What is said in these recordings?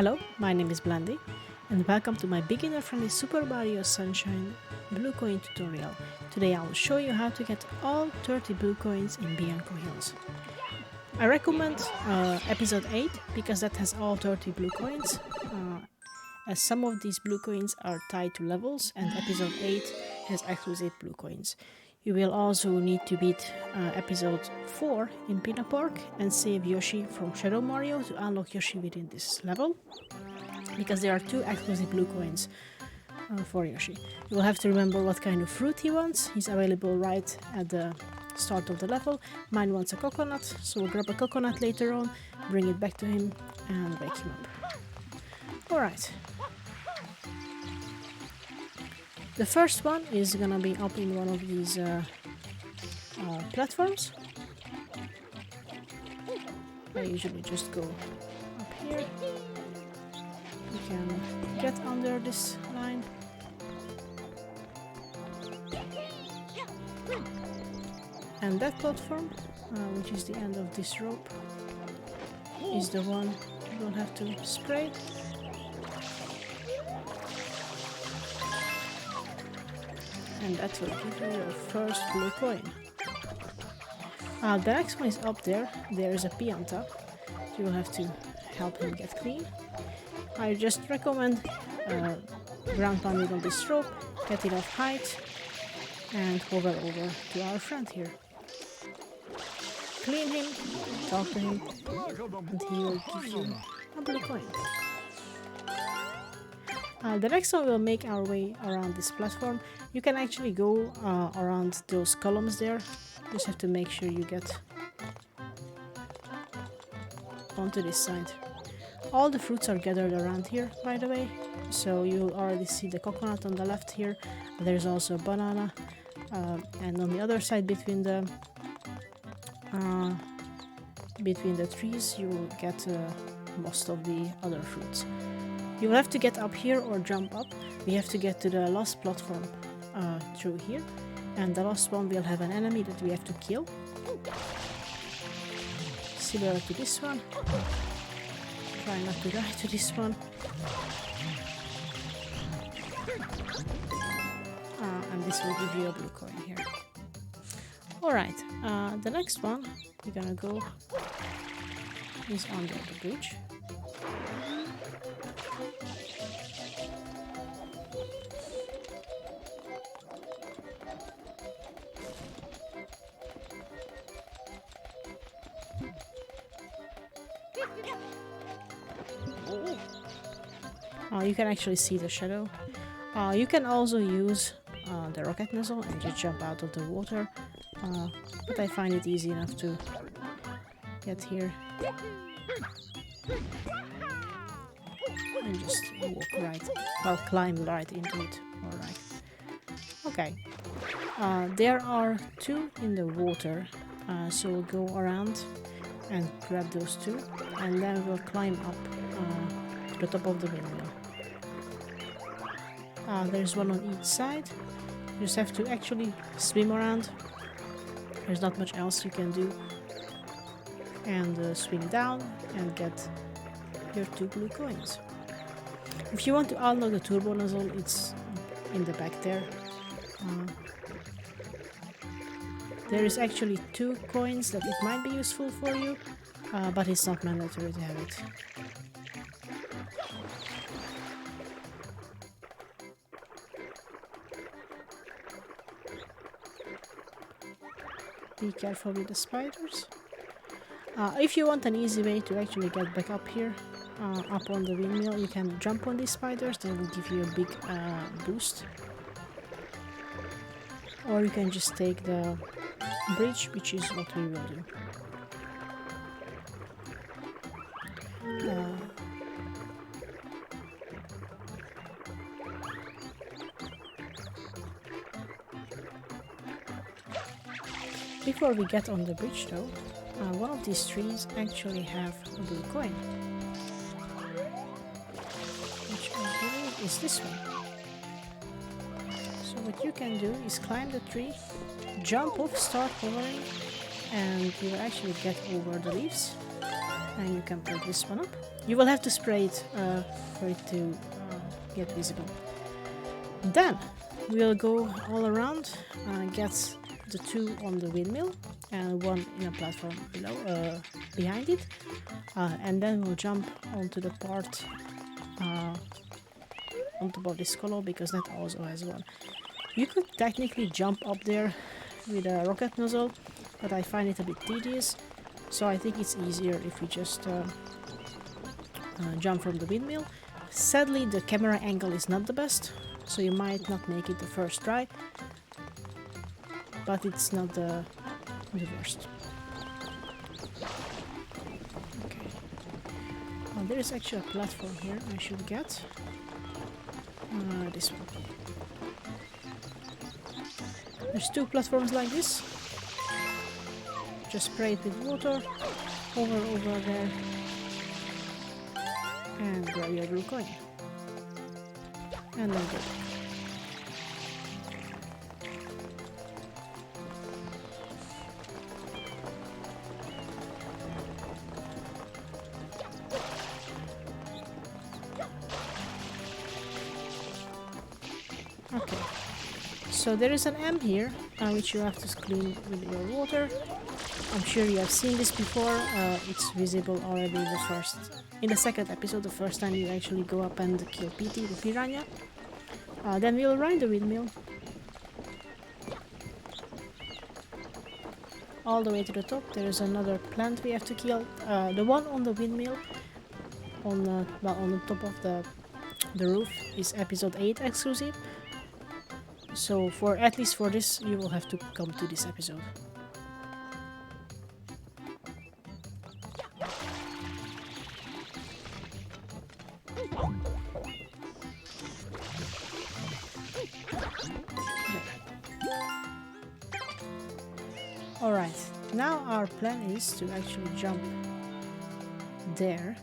Hello, my name is Blendi, and welcome to my beginner-friendly Super Mario Sunshine blue coin tutorial. Today I will show you how to get all 30 blue coins in Bianco Hills. I recommend episode 8 because that has all 30 blue coins, as some of these blue coins are tied to levels and episode 8 has exclusive blue coins. You will also need to beat episode 4 in Pinna Park and save Yoshi from Shadow Mario to unlock Yoshi within this level, because there are 2 exclusive blue coins for Yoshi. You will have to remember what kind of fruit he wants. He's available right at the start of the level. Mine wants a coconut, so we'll grab a coconut later on, bring it back to him and wake him up. Alright. The first one is gonna be up in one of these platforms. I usually just go up here. You can get under this line. And that platform, which is the end of this rope, is the one you will have to spray. And that will give you your first blue coin. The next one is up there. There is a Pianta. You will have to help him get clean. I just recommend ground pounding on this rope, get enough height, and hover over to our friend here. Clean him, talk to him, and he will give you a blue coin. The next one will make our way around this platform. You can actually go around those columns there. Just have to make sure you get onto this side. All the fruits are gathered around here, by the way. So you'll already see the coconut on the left here. There's also a banana. And on the other side, between the trees, you will get most of the other fruits. You will have to get up here or jump up. We have to get to the last platform through here. And the last one will have an enemy that we have to kill. Similar to this one. Try not to die to this one. And this will give you a blue coin here. Alright, the next one we're gonna go is under the bridge. You can actually see the shadow. You can also use the rocket nozzle and just jump out of the water, but I find it easy enough to get here and just climb right into it. Alright. Okay. There are 2 in the water, so we'll go around and grab those 2, and then we'll climb up to the top of the windmill. There's one on each side. You just have to actually swim around. There's not much else you can do. And swim down and get your 2 blue coins. If you want to unlock the turbo nozzle, it's in the back there. There is actually 2 coins that it might be useful for you, but it's not mandatory to have it. Be careful with the spiders. If you want an easy way to actually get back up here, up on the windmill, you can jump on these spiders. They will give you a big boost. Or you can just take the bridge, which is what we will do. Before we get on the bridge though, one of these trees actually have a blue coin, which I believe is this one. So what you can do is climb the tree, jump off, start hovering, and you will actually get over the leaves, and you can pick this one up. You will have to spray it for it to get visible. Then we'll go all around, get the 2 on the windmill and 1 in a platform below, behind it, and then we'll jump onto the part on top of this color, because that also has 1. You could technically jump up there with a rocket nozzle, but I find it a bit tedious, so I think it's easier if we just jump from the windmill. Sadly, the camera angle is not the best, so you might not make it the first try, but it's not the worst. Okay. Well, there is actually a platform here I should get. This one. There's 2 platforms like this. Just spray it with water over there and grab your blue coin and then go back. Okay, so there is an M here, which you have to clean with your water. I'm sure you have seen this before. It's visible already in the second episode, the first time you actually go up and kill Petey the Piranha. Then we'll ride the windmill all the way to the top. There is another plant we have to kill. The one on the windmill, on the top of the roof, is episode 8 exclusive. So at least for this, you will have to come to this episode. Alright, now our plan is to actually jump there,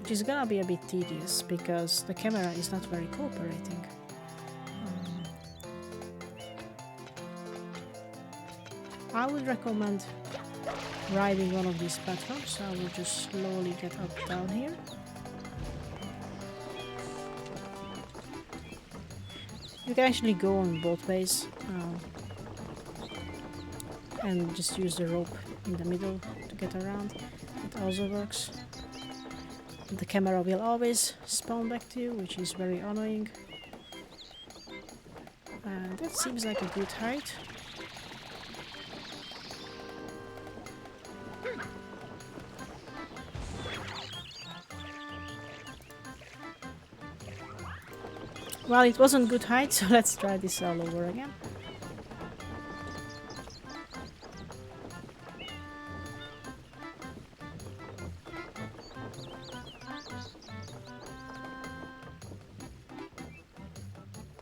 which is gonna be a bit tedious because the camera is not very cooperating. I would recommend riding one of these platforms, so I will just slowly get up down here. You can actually go on both ways and just use the rope in the middle to get around. It also works. The camera will always spawn back to you, which is very annoying. And that seems like a good height. Well, it wasn't good height, so let's try this all over again.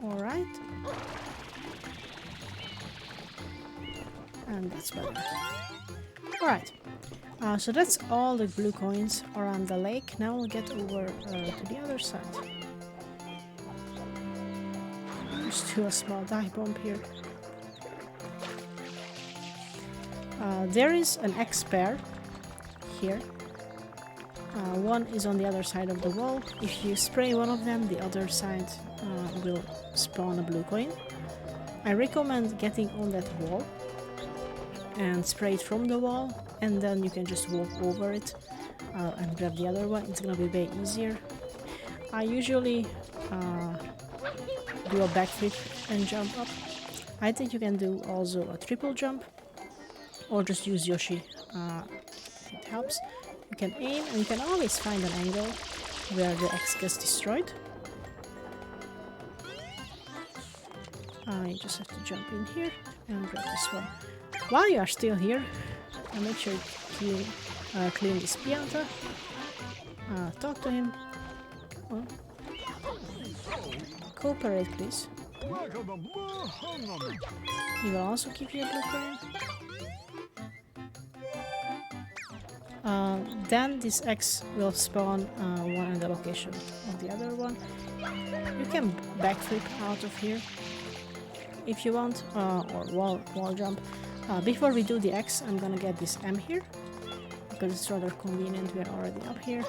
Alright. And that's better. Alright. So that's all the blue coins around the lake. Now we'll get over to the other side. Just do a small dive bomb here. There is an X pair here. One is on the other side of the wall. If you spray one of them, the other side will spawn a blue coin. I recommend getting on that wall and spray it from the wall, and then you can just walk over it and grab the other one. It's gonna be way easier. I usually do a backflip and jump up. I think you can do also a triple jump, or just use Yoshi. It helps. You can aim, and you can always find an angle where the X gets destroyed. You just have to jump in here and grab this one. While you are still here, make sure you clean this Pianta. Talk to him. Come on. Cooperate, please. He will also give you a blue coin. Then this X will spawn one in the location of the other one. You can backflip out of here if you want, or wall jump. Before we do the X, I'm gonna get this M here because it's rather convenient. We are already up here.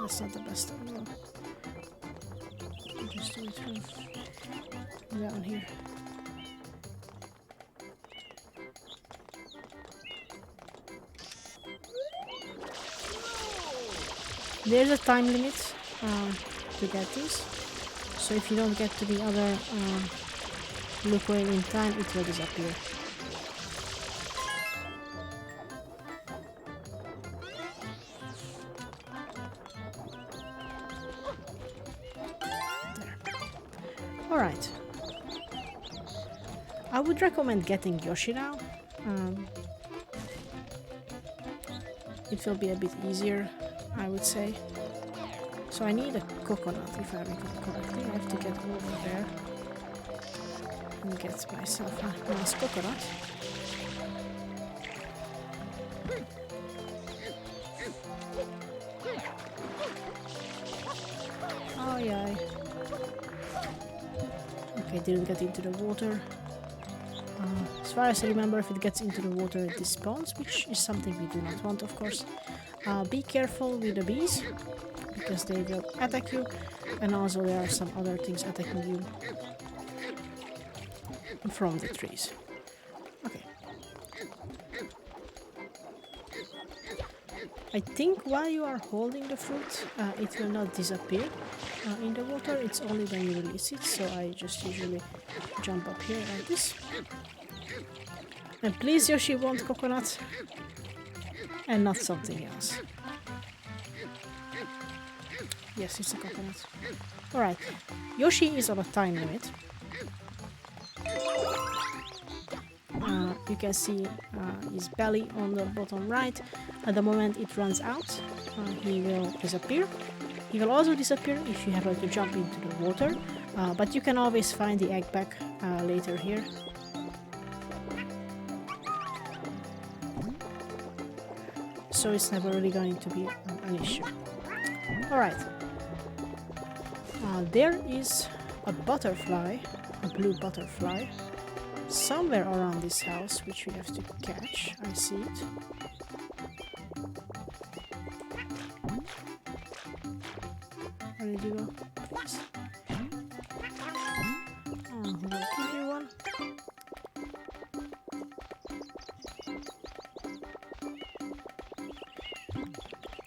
that's not the best angle. Just do it from down here. There's a time limit to get these, so if you don't get to the other blue coin in time, it will disappear. There. Alright. I would recommend getting Yoshi now. It will be a bit easier, I would say. So I need a coconut, if I recall correctly. I have to get over there and get myself a nice coconut. Oh yeah. Okay, didn't get into the water. As far as I remember, if it gets into the water, it despawns, which is something we do not want, of course. Be careful with the bees, because they will attack you, and also there are some other things attacking you from the trees. Okay. I think while you are holding the fruit, it will not disappear in the water. It's only when you release it, so I just usually jump up here like this. And please, Yoshi, want coconut and not something else. Yes, it's a coconut. Alright, Yoshi is on a time limit. You can see his belly on the bottom right. At the moment it runs out, he will disappear. He will also disappear if you happen to jump into the water, but you can always find the egg back later here. So it's never really going to be an issue. Alright. There is a butterfly, a blue butterfly, somewhere around this house, which we have to catch. I see it. Where did you go? Please. We'll give you one.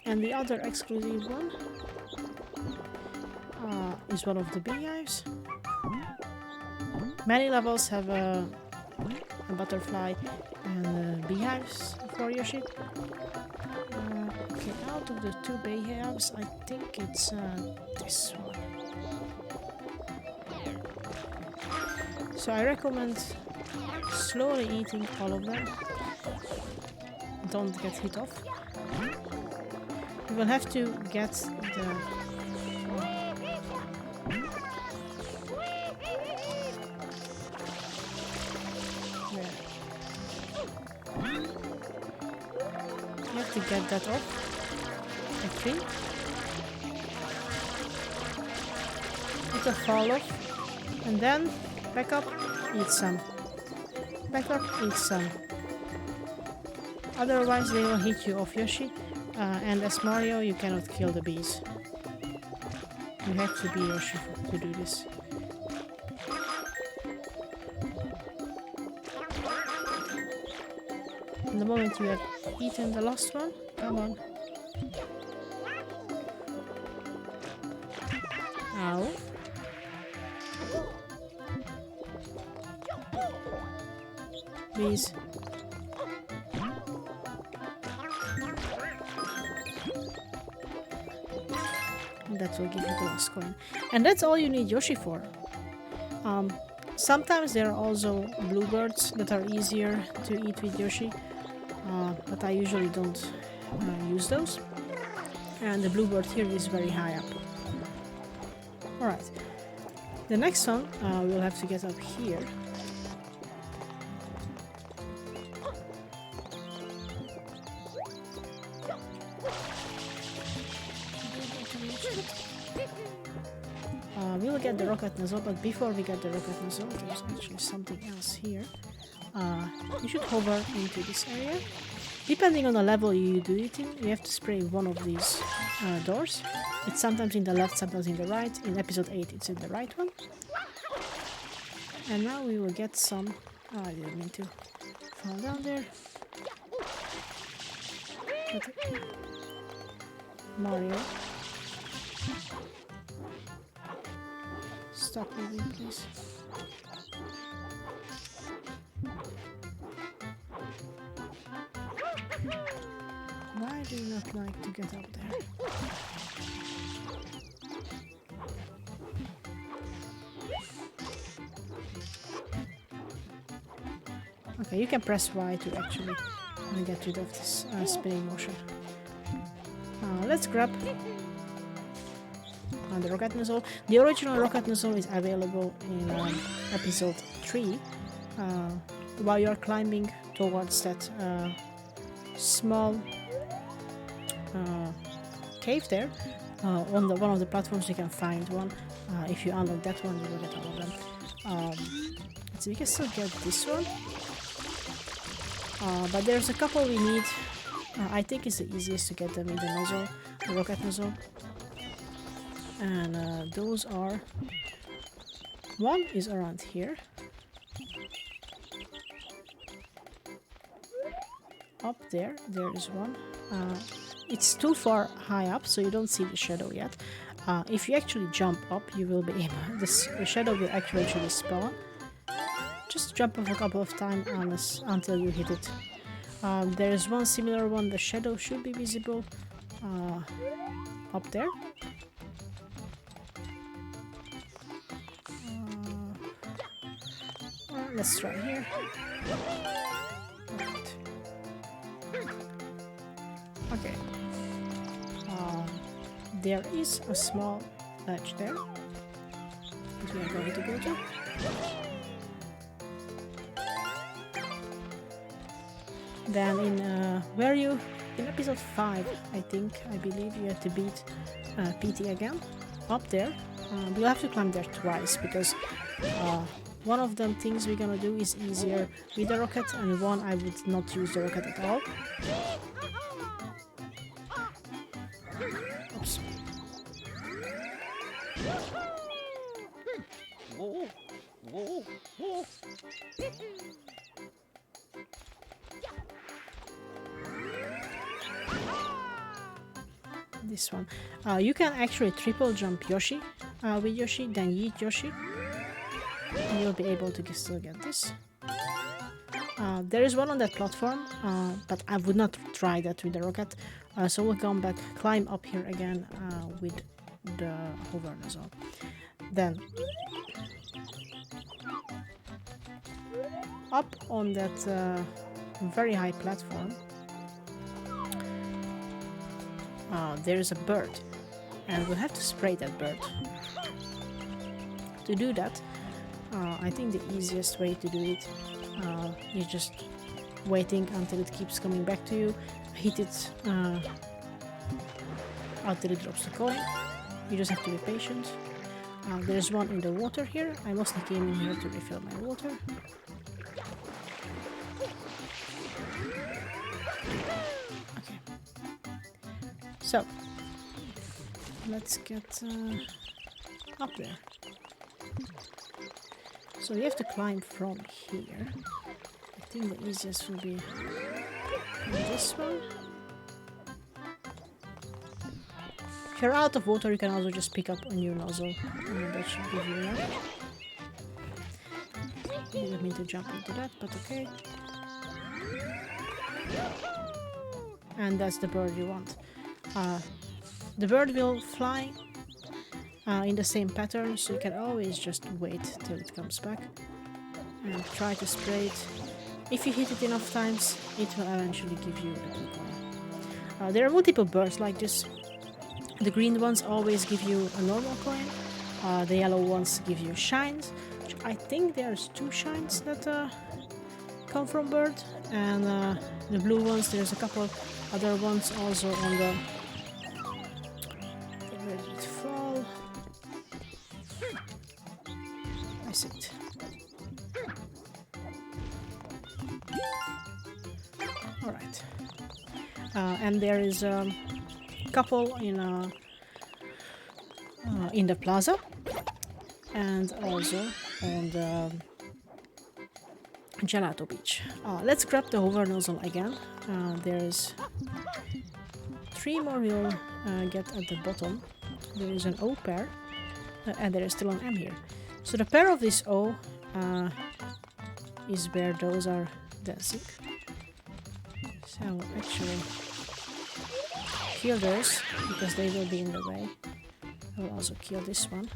And the other exclusive one is one of the beehives. Many levels have a butterfly and beehives for Yoshi. Okay, out of the two beehives, I think it's this one. So I recommend slowly eating all of them. Don't get hit off. You will have to get the get that off the tree. It will fall off, and then back up, eat some. Back up, eat some. Otherwise they will hit you off, Yoshi, and as Mario you cannot kill the bees. You have to be Yoshi to do this. And the moment you have eaten the last one, come on. Ow. Please. And that will give you the last coin. And that's all you need Yoshi for. Sometimes there are also bluebirds that are easier to eat with Yoshi. But I usually don't use those. And the bluebird here is very high up. Alright. The next one we'll have to get up here. We will get the rocket nozzle, but before we get the rocket nozzle, there's actually something else here. You should hover into this area Depending on the level you do it in, you have to spray one of these doors. It's sometimes in the left, sometimes in the right. In episode 8 it's in the right one. And now we will get some... Oh, I didn't mean to fall down there. But Mario. Stop moving, please. Why do you not like to get up there? Okay, you can press Y to actually get rid of this spinning motion. Let's grab the rocket nozzle. The original rocket nozzle is available in episode 3. While you're climbing towards that small cave there, on one of the platforms you can find one. If you unlock that one, you will get all of them. So we can still get this one. But there's a couple we need. I think it's the easiest to get them in the nozzle, the rocket nozzle. And those are... One is around here. Up there, there is one. It's too far high up, so you don't see the shadow yet. If you actually jump up, you will be able... The shadow will actually spawn. Just jump up a couple of times until you hit it. There is one similar one. The shadow should be visible up there. Let's try here. Right. Okay. There is a small ledge there, which we are going to go to. Then in episode 5, I believe you have to beat Petey again. Up there, we'll have to climb there twice because one of them things we're gonna do is easier with the rocket, and one I would not use the rocket at all. Oops. This one. You can actually triple jump Yoshi with Yoshi, then yeet Yoshi. And you'll be able to still get this. There is one on that platform, but I would not try that with the rocket. So we'll come back, climb up here again with the hover nozzle. Then up on that very high platform, there is a bird, and we'll have to spray that bird. To do that, I think the easiest way to do it is just waiting until it keeps coming back to you, hit it until it drops the coin. You just have to be patient. There's one in the water here. I mostly came in here to refill my water. Okay. So, let's get up there. So you have to climb from here. I think the easiest will be this one. If you're out of water, you can also just pick up a new nozzle. That should give you enough. You didn't mean to jump into that, but okay. And that's the bird you want. The bird will fly in the same pattern, so you can always just wait till it comes back and try to spray it. If you hit it enough times, it will eventually give you a blue coin. There are multiple birds like this. The green ones always give you a normal coin. The yellow ones give you shines. I think there's 2 shines that come from bird, and the blue ones, there's a couple other ones also on the... Where did it fall? I see it. Alright. and there is a couple in the plaza, and also on the Gelato Beach. Let's grab the hover nozzle again. There's 3 more we'll get at the bottom. There is an O pair, and there is still an M here. So the pair of this O is where those are dancing. So actually kill those because they will be in the way. I will also kill this one.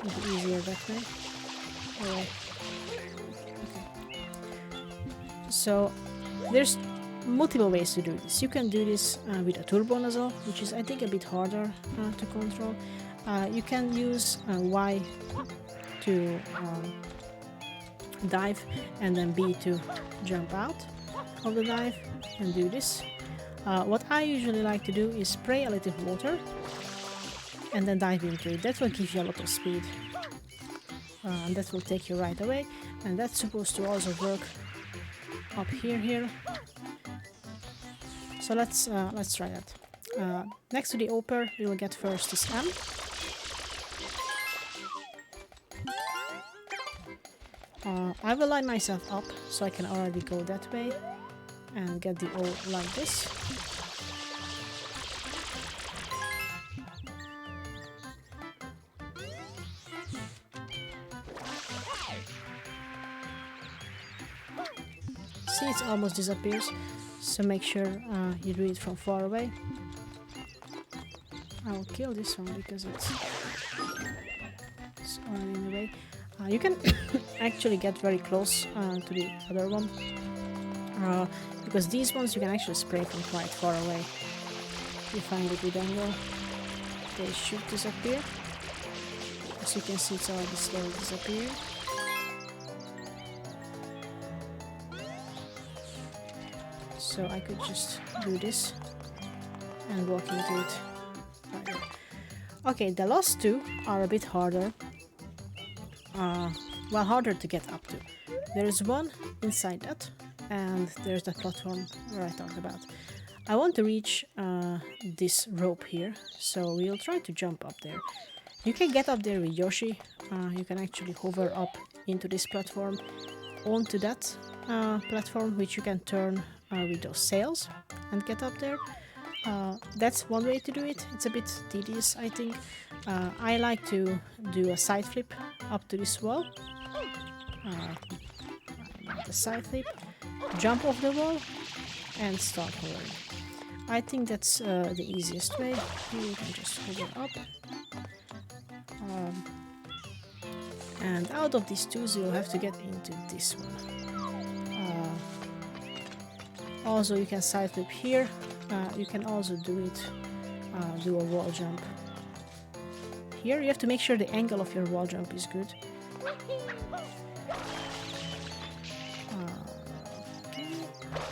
It'll be easier that way. Alright. Okay. So there's multiple ways to do this. You can do this with a turbo nozzle, which is I think a bit harder to control. You can use Y to dive and then B to jump out of the dive and do this. What I usually like to do is spray a little water and then dive into it. That will give you a lot of speed. And that will take you right away. And that's supposed to also work up here. So let's try that. Next to the upper, we will get first this M. I will line myself up so I can already go that way and get the O like this. See, it almost disappears, so make sure you do it from far away. I will kill this one because it's already in the way. You can actually get very close to the other one, because these ones you can actually spray from quite far away. If you find a good angle, they should disappear. As you can see, it's already slowly disappearing. So I could just do this and walk into it. Okay, the last two are a bit harder. Well, harder to get up to. There is one inside that, and there's the platform where I talked about. I want to reach this rope here, so we'll try to jump up there. You can get up there with Yoshi. You can actually hover up into this platform, onto that platform, which you can turn with those sails and get up there. That's one way to do it. It's a bit tedious, I think. I like to do a side flip up to this wall. The side flip, jump off the wall, and start hovering. I think that's the easiest way. Here you can just hover up. And out of these two, you'll have to get into this one. Also, you can side flip here. You can also do a wall jump. Here you have to make sure the angle of your wall jump is good. Okay,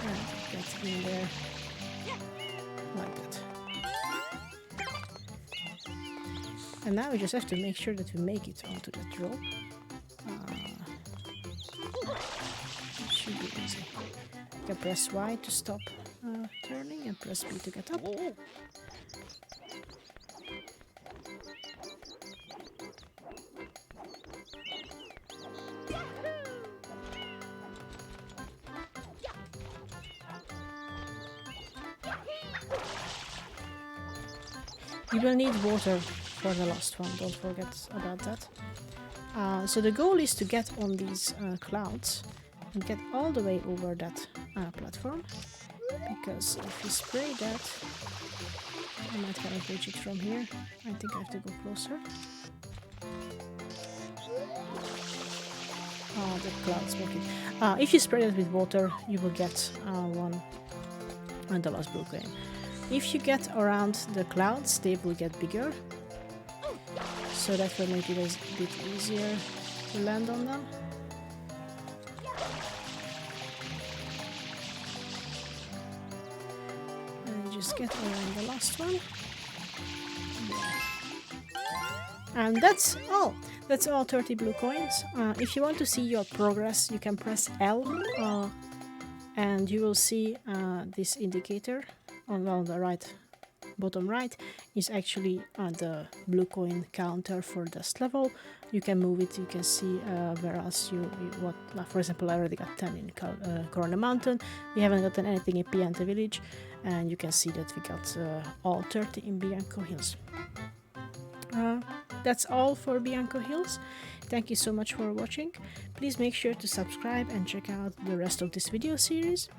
and get in there like that. And now we just have to make sure that we make it onto that rope. It should be easy. You can press Y to stop turning and press B to get up. You will need water for the last one, don't forget about that. So the goal is to get on these clouds and get all the way over that platform, because if you spray that, I might cannot reach it from here. I think I have to go closer. Oh, the clouds make it. If you spray it with water, you will get one and the last blue coin. If you get around the clouds, they will get bigger, so that will make it a bit easier to land on them. And just get around the last one. And that's all. That's all 30 blue coins. If you want to see your progress, you can press L and you will see this indicator on the right, bottom right, is actually the blue coin counter for this level. You can move it, you can see where else what, like, for example, I already got 10 in Corona Mountain. We haven't gotten anything in Pianta village, and you can see that we got all 30 in Bianco Hills. That's all for Bianco Hills. Thank you so much for watching. Please make sure to subscribe and check out the rest of this video series,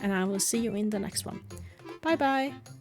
and I will see you in the next one. Bye bye!